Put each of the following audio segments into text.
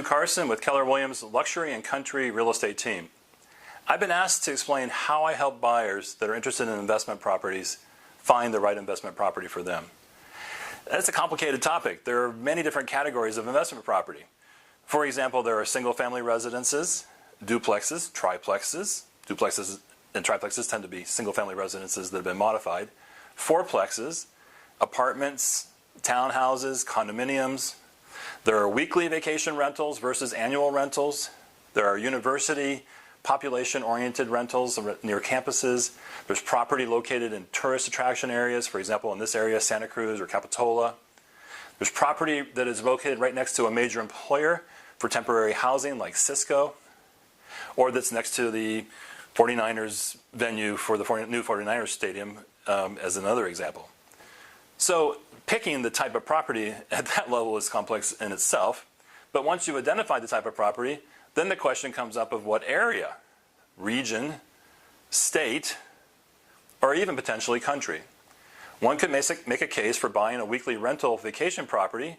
Carson with Keller Williams Luxury and Country Real Estate Team. I've been asked to explain how I help buyers that are interested in investment properties find the right investment property for them. That's a complicated topic. There are many different categories of investment property. For example, there are single-family residences, duplexes, triplexes. Duplexes and triplexes tend to be single-family residences that have been modified. Fourplexes, apartments, townhouses, condominiums. There are weekly vacation rentals versus annual rentals. There are university population-oriented rentals near campuses. There's property located in tourist attraction areas, for example, in this area, Santa Cruz or Capitola. There's property that is located right next to a major employer for temporary housing, like Cisco, or that's next to the 49ers venue for the new 49ers stadium, as another example. So picking the type of property at that level is complex in itself, but once you identify the type of property, then the question comes up of what area, region, state, or even potentially country. One could make a case for buying a weekly rental vacation property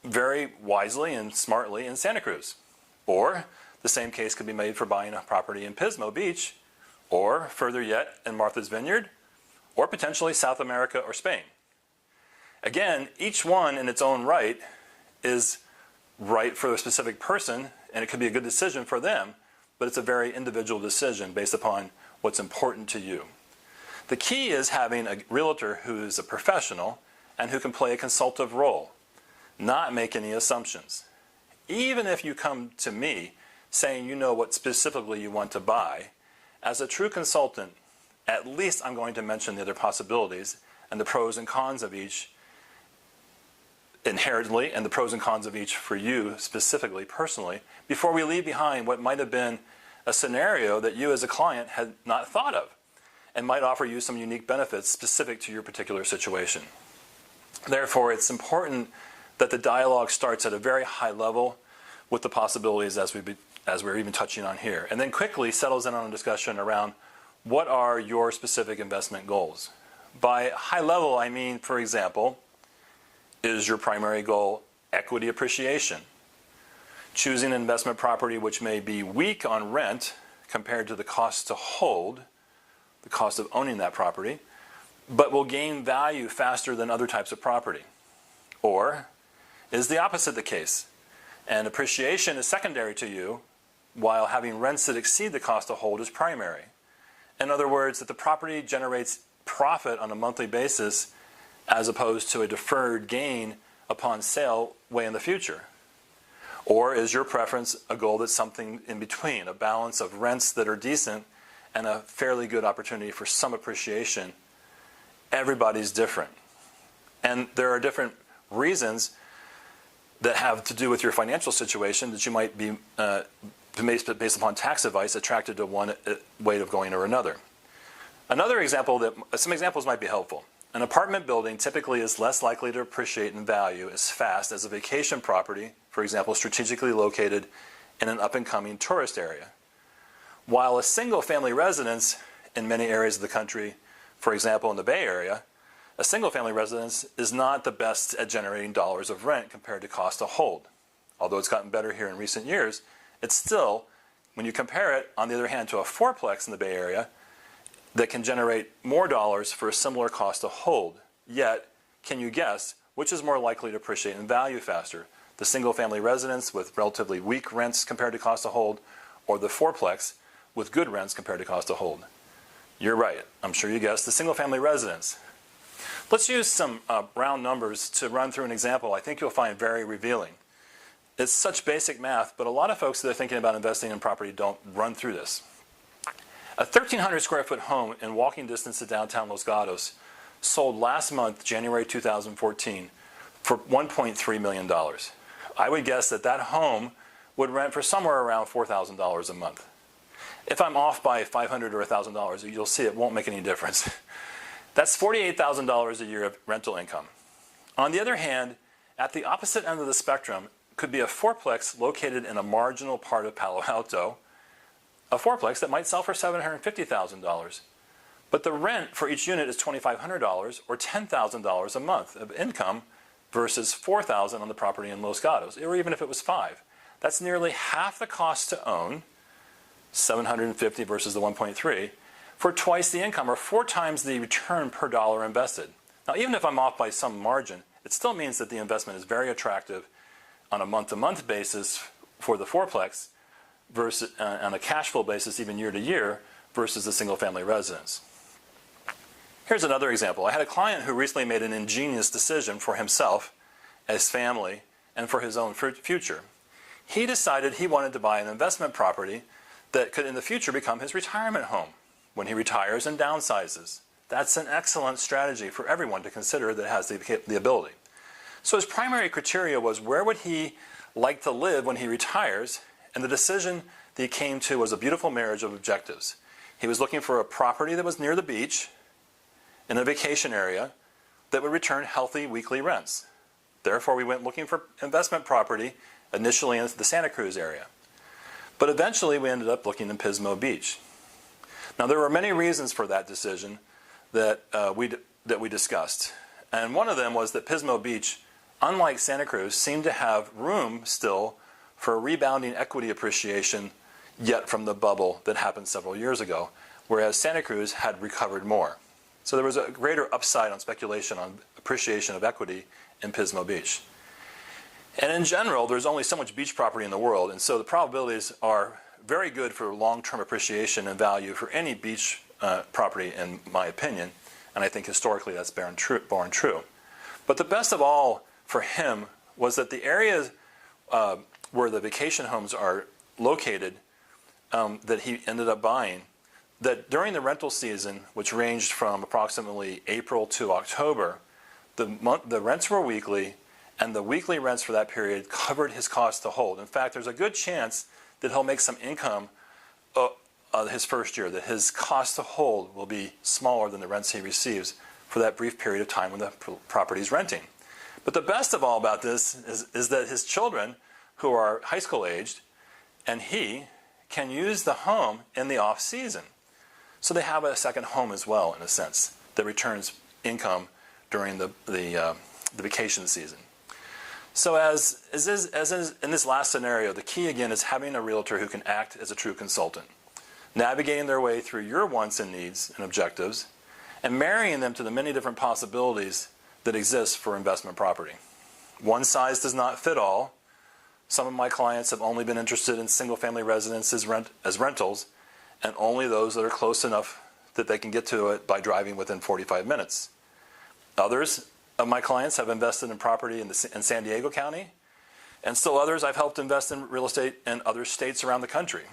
very wisely and smartly in Santa Cruz. Or the same case could be made for buying a property in Pismo Beach, or further yet in Martha's Vineyard, or potentially South America or Spain. Again, each one in its own right is right for a specific person, and it could be a good decision for them, but it's a very individual decision based upon what's important to you. The key is having a realtor who is a professional and who can play a consultative role, not make any assumptions. Even if you come to me saying you know what specifically you want to buy, as a true consultant, at least I'm going to mention the other possibilities and the pros and cons of each inherently, and the pros and cons of each for you specifically, personally, before we leave behind what might have been a scenario that you as a client had not thought of and might offer you some unique benefits specific to your particular situation. Therefore, it's important that the dialogue starts at a very high level with the possibilities as we're even touching on here, and then quickly settles in on a discussion around what are your specific investment goals. By high level, I mean, for example, is your primary goal equity appreciation? Choosing an investment property which may be weak on rent compared to the cost to hold, the cost of owning that property, but will gain value faster than other types of property. Or is the opposite the case? And appreciation is secondary to you, while having rents that exceed the cost to hold is primary. In other words, that the property generates profit on a monthly basis as opposed to a deferred gain upon sale way in the future? Or is your preference a goal that's something in between, a balance of rents that are decent and a fairly good opportunity for some appreciation? Everybody's different. And there are different reasons that have to do with your financial situation that you might be, based upon tax advice, attracted to one way of going or another. Some examples might be helpful. An apartment building typically is less likely to appreciate in value as fast as a vacation property, for example, strategically located in an up-and-coming tourist area. While a single-family residence in many areas of the country, for example in the Bay Area, a single-family residence is not the best at generating dollars of rent compared to cost to hold. Although it's gotten better here in recent years, it's still, when you compare it, on the other hand, to a fourplex in the Bay Area, that can generate more dollars for a similar cost to hold. Yet, can you guess which is more likely to appreciate in value faster? The single-family residence with relatively weak rents compared to cost to hold, or the fourplex with good rents compared to cost to hold? You're right. I'm sure you guessed the single-family residence. Let's use some round numbers to run through an example I think you'll find very revealing. It's such basic math, but a lot of folks that are thinking about investing in property don't run through this. A 1,300 square foot home in walking distance to downtown Los Gatos sold last month, January 2014, for $1.3 million. I would guess that that home would rent for somewhere around $4,000 a month. If I'm off by $500 or $1,000, you'll see it won't make any difference. That's $48,000 a year of rental income. On the other hand, at the opposite end of the spectrum could be a fourplex located in a marginal part of Palo Alto, a fourplex that might sell for $750,000. But the rent for each unit is $2,500 or $10,000 a month of income versus $4,000 on the property in Los Gatos, or even if it was $5,000. That's nearly half the cost to own, 750 versus the 1.3, for twice the income or 4 times the return per dollar invested. Now, even if I'm off by some margin, it still means that the investment is very attractive on a month-to-month basis for the fourplex versus on a cash flow basis even year to year versus the single-family residence. Here's another example. I had a client who recently made an ingenious decision for himself, his family, and for his own future. He decided he wanted to buy an investment property that could in the future become his retirement home when he retires and downsizes. That's an excellent strategy for everyone to consider that has the ability. So his primary criteria was where would he like to live when he retires, and the decision that he came to was a beautiful marriage of objectives. He was looking for a property that was near the beach in a vacation area that would return healthy weekly rents. Therefore, we went looking for investment property initially in the Santa Cruz area. But eventually we ended up looking in Pismo Beach. Now there were many reasons for that decision that we discussed. And one of them was that Pismo Beach, unlike Santa Cruz, seemed to have room still for a rebounding equity appreciation yet from the bubble that happened several years ago, whereas Santa Cruz had recovered more. So there was a greater upside on speculation on appreciation of equity in Pismo Beach. And in general, there's only so much beach property in the world, and so the probabilities are very good for long-term appreciation and value for any beach property, in my opinion. And I think historically that's borne true. But the best of all for him was that the areas where the vacation homes are located that he ended up buying, that during the rental season, which ranged from approximately April to October, the rents were weekly, and the weekly rents for that period covered his cost to hold. In fact, there's a good chance that he'll make some income his first year, that his cost to hold will be smaller than the rents he receives for that brief period of time when the property is renting. But the best of all about this is that his children, who are high school aged, and he can use the home in the off season. So they have a second home as well, in a sense, that returns income during the vacation season. So as in this last scenario, the key again is having a realtor who can act as a true consultant, navigating their way through your wants and needs and objectives, and marrying them to the many different possibilities that exist for investment property. One size does not fit all. Some of my clients have only been interested in single-family residences as rentals, and only those that are close enough that they can get to it by driving within 45 minutes. Others of my clients have invested in property in San Diego County, and still others I've helped invest in real estate in other states around the country.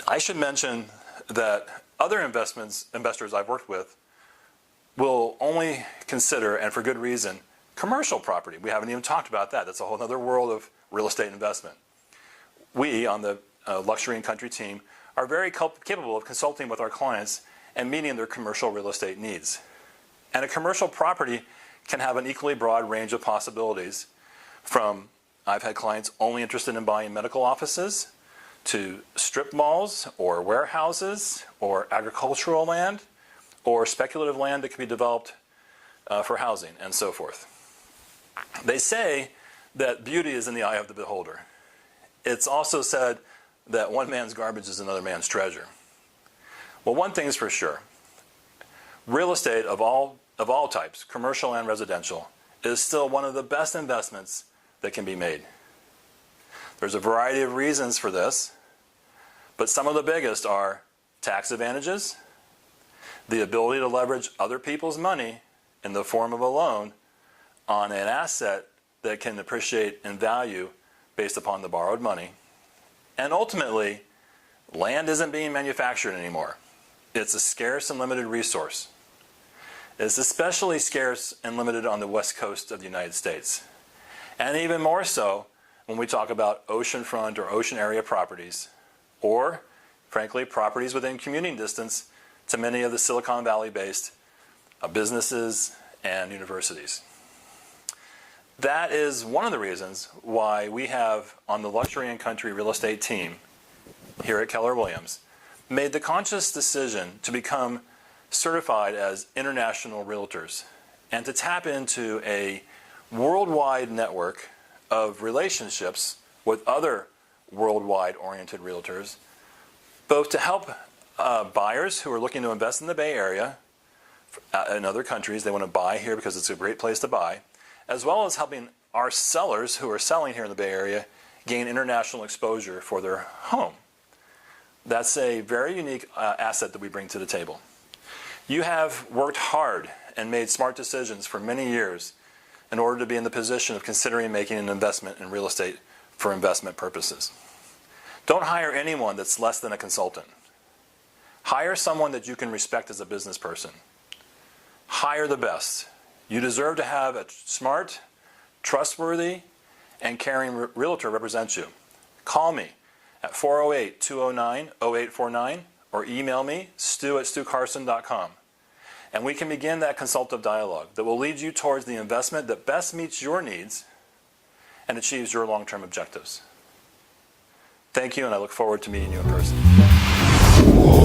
I should mention that other investors I've worked with will only consider, and for good reason, commercial property. We haven't even talked about that. That's a whole other world of real estate investment. We, on the Luxury and Country team, are very capable of consulting with our clients and meeting their commercial real estate needs. And a commercial property can have an equally broad range of possibilities, from I've had clients only interested in buying medical offices, to strip malls or warehouses or agricultural land or speculative land that can be developed for housing and so forth. They say that beauty is in the eye of the beholder. It's also said that one man's garbage is another man's treasure. Well, one thing is for sure. Real estate of all types, commercial and residential, is still one of the best investments that can be made. There's a variety of reasons for this, but some of the biggest are tax advantages, the ability to leverage other people's money in the form of a loan on an asset that can appreciate in value based upon the borrowed money, and ultimately, land isn't being manufactured anymore. It's a scarce and limited resource. It's especially scarce and limited on the west coast of the United States. And even more so when we talk about oceanfront or ocean area properties, or, frankly, properties within commuting distance to many of the Silicon Valley-based businesses and universities. That is one of the reasons why we have, on the Luxury and Country real estate team here at Keller Williams, made the conscious decision to become certified as international realtors and to tap into a worldwide network of relationships with other worldwide oriented realtors, both to help buyers who are looking to invest in the Bay Area in other countries. They want to buy here because it's a great place to buy, as well as helping our sellers who are selling here in the Bay Area gain international exposure for their home. That's a very unique asset that we bring to the table. You have worked hard and made smart decisions for many years in order to be in the position of considering making an investment in real estate for investment purposes. Don't hire anyone that's less than a consultant. Hire someone that you can respect as a business person. Hire the best. You deserve to have a smart, trustworthy, and caring realtor represent you. Call me at 408-209-0849 or email me, stu@stucarson.com. And we can begin that consultative dialogue that will lead you towards the investment that best meets your needs and achieves your long-term objectives. Thank you, and I look forward to meeting you in person.